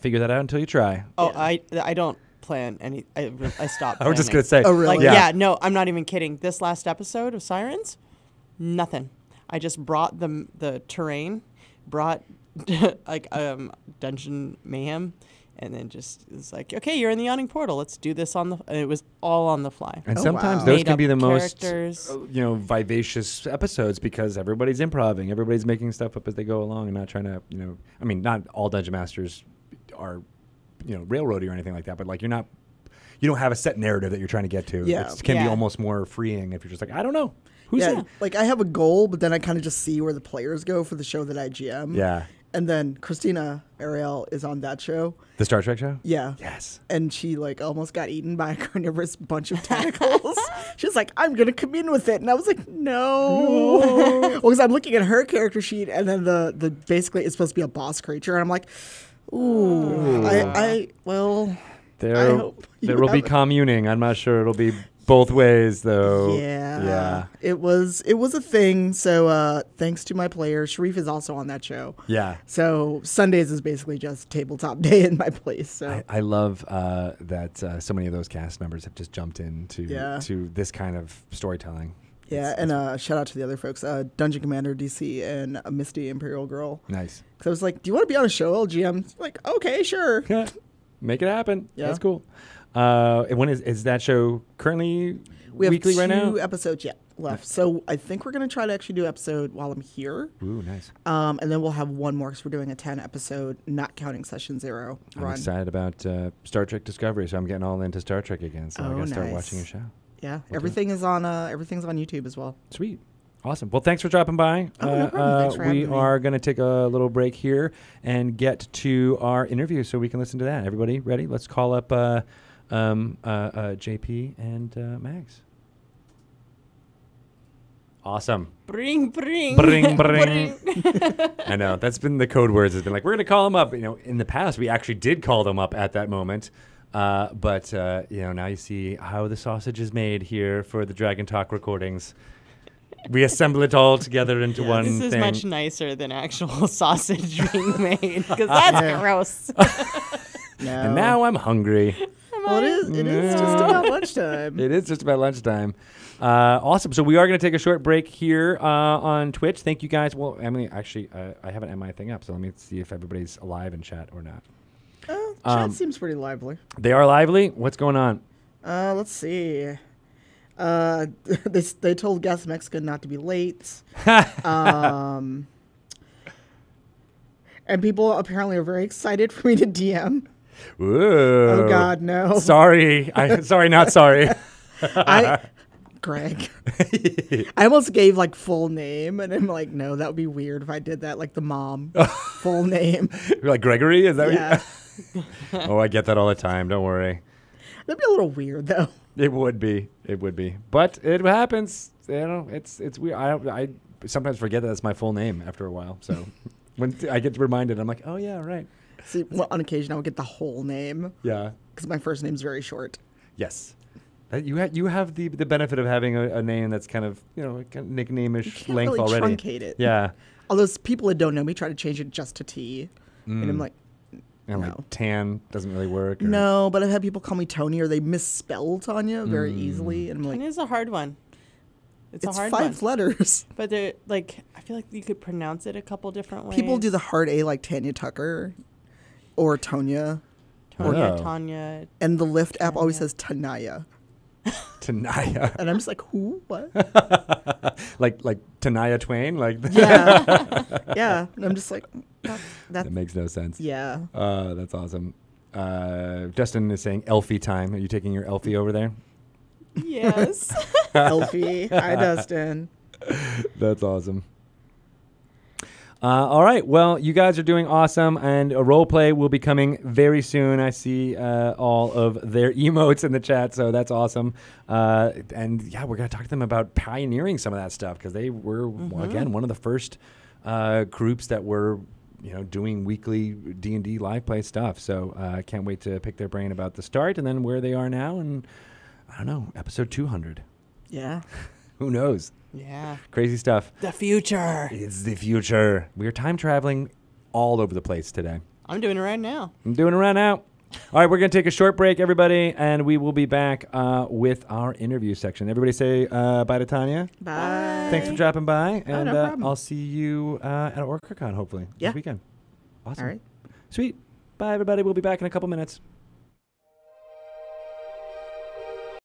figure that out until you try. Oh, Yeah. I don't plan any. I stopped. I was just planning. going to say. Oh, really? Like, Yeah. no, I'm not even kidding. This last episode of Sirens, nothing. I just brought the terrain, brought Dungeon Mayhem, and then just it's like, okay, you're in the yawning portal. Let's do this and it was all on the fly. And Oh, sometimes wow. those Made can up be the most, characters. vivacious episodes because everybody's improvising, everybody's making stuff up as they go along and not trying to, I mean, not all dungeon masters are, railroady or anything like that, but like you don't have a set narrative that you're trying to get to. Yeah. It can be Yeah. almost more freeing if you're just like, I don't know. Who's Yeah, that? like I have a goal, but then I kind of just see where the players go for the show that I GM. Yeah. And then Christina Ariel is on that show. The Star Trek show? Yeah. Yes. And she like almost got eaten by a carnivorous bunch of tentacles. She's like, I'm gonna come in with it, and I was like, no. Well, because I'm looking at her character sheet, and then the basically it's supposed to be a boss creature, and I'm like, ooh. I There hope you will be have it. communing. I'm not sure it'll be both ways though. Yeah. Yeah. It was a thing. So thanks to my player, Sharif is also on that show. Yeah. So Sundays is basically just tabletop day in my place. So I love that so many of those cast members have just jumped into Yeah. to this kind of storytelling. yeah, and shout out to the other folks, Dungeon Commander DC and Misty Imperial Girl. Nice. Because I was like, do you want to be on a show, LGM? Like, okay, sure. Make it happen. Yeah. That's cool. And when is that show currently We have weekly right now? 2 episodes yet left. So I think we're going to try to actually do an episode while I'm here. Ooh, nice. And then we'll have one more because we're doing a 10 episode, not counting session 0 I'm run. excited about Star Trek Discovery, so I'm getting all into Star Trek again. So I Oh, gotta start nice. watching your show. Yeah, do everything's on YouTube as well. Sweet. Awesome. Well, thanks for dropping by. Oh, no problem. Thanks for we having me. are going to take a little break here and get to our interview so we can listen to that. Everybody ready? Let's call up JP and Max. Awesome. Bring. Bring. I know. That's been the code words. Has been like, we're going to call them up. In the past, we actually did call them up at that moment. But now you see how the sausage is made here for the Dragon Talk recordings. We assemble it all together into one This is thing. much nicer than actual sausage being made because that's Yeah. gross. No. And now I'm hungry. Well, it is just about lunchtime. It is just about lunchtime. Awesome. So we are going to take a short break here on Twitch. Thank you guys. Well, Emily, actually, I haven't MI thing up, so let me see if everybody's alive in chat or not. Chat seems pretty lively. They are lively. What's going on? Let's see. They told Gas Mexican not to be late. And people apparently are very excited for me to DM. Whoa. Oh God, no. Sorry. Sorry, not sorry. Greg. I almost gave like full name, and I'm like, no, that would be weird if I did that. Like the mom, full name. You're like Gregory? Is that Yeah, what you... Oh, I get that all the time. Don't worry. that'd be a little weird though. It would be. It would be. But it happens. It's weird. I sometimes forget that that's my full name after a while. So when I get reminded, I'm like, oh yeah, right. See, well, on occasion I would get the whole name Yeah. because my first name's very short. Yes. You have the benefit of having a name that's kind of kind of nickname-ish Can't length really already. truncate it. Yeah. All those people that don't know me try to change it just to T, and I'm like, And No. like tan doesn't really work. Or, No, but I've had people call me Tony, or they misspell Tanya very easily, and I'm like, Tanya's a hard one. It's a it's hard 5 one. letters. But they're like, I feel like you could pronounce it a couple different ways. People do the hard A like Tanya Tucker, or Tonya, Tonya, Oh. Tanya. and the Lyft app always Tanya. says Tanaya, Tanaya. and I'm just like, who? What? like Tanaya Twain? Like Yeah, yeah. And I'm just like, that that makes no sense. yeah. That's awesome. Justin is saying Elfie time. Are you taking your Elfie over there? Yes. Elfie, hi Dustin. That's awesome. All right. Well, you guys are doing awesome, and a role play will be coming very soon. I see all of their emotes in the chat, so that's awesome. And yeah, we're gonna talk to them about pioneering some of that stuff because they were again one of the first groups that were doing weekly D&D live play stuff. So I can't wait to pick their brain about the start and then where they are now, and I don't know, episode 200. Yeah. Who knows? Yeah. Crazy stuff. The future. It's the future. We're time traveling all over the place today. I'm doing it right now. I'm doing it right now. All right, we're going to take a short break, everybody, and we will be back with our interview section. Everybody say bye to Tanya. Bye. Thanks for dropping by, and no problem. I'll see you at OrcaCon, hopefully, Yeah. this weekend. Awesome. All right. Sweet. Bye, everybody. We'll be back in a couple minutes.